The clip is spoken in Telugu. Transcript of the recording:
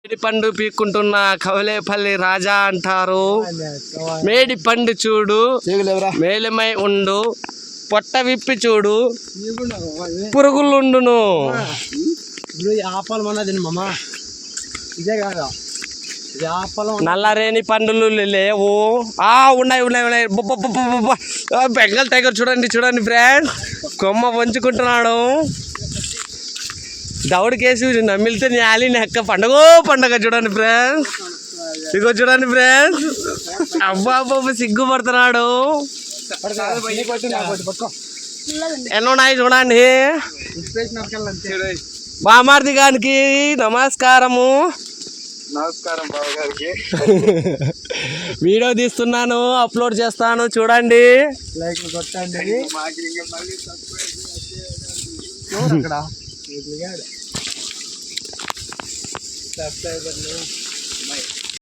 మేడి పండు పీక్కుంటున్న కవలేపల్లి రాజా అంటారు. మేడి పండు చూడు మేలమై ఉండు, పొట్ట విప్పి చూడు పురుగులుండును. నల్లరేని పండులు లేవు. ఉన్నాయి ఉన్నాయి ఉన్నాయి. బెంగల్ టైగర్ చూడండి చూడండి ఫ్రెండ్స్, కొమ్మ వంచుకుంటున్నాడు. దౌడికేసి నమ్మిలితే న్యాలి నెక్క పండగ చూడండి ఫ్రెండ్స్. ఇగో చూడండి ఫ్రెండ్స్, అబ్బా అబ్బా సిగ్గుపడుతున్నాడు. ఎన్నున్నాయి చూడండి. బామార్ది గారికి నమస్కారము. నమస్కారం బాబు గారికి. వీడియో తీస్తున్నాను, అప్లోడ్ చేస్తాను చూడండి. లైక్ కొట్టండి. సబ్స్క్రైబర్లు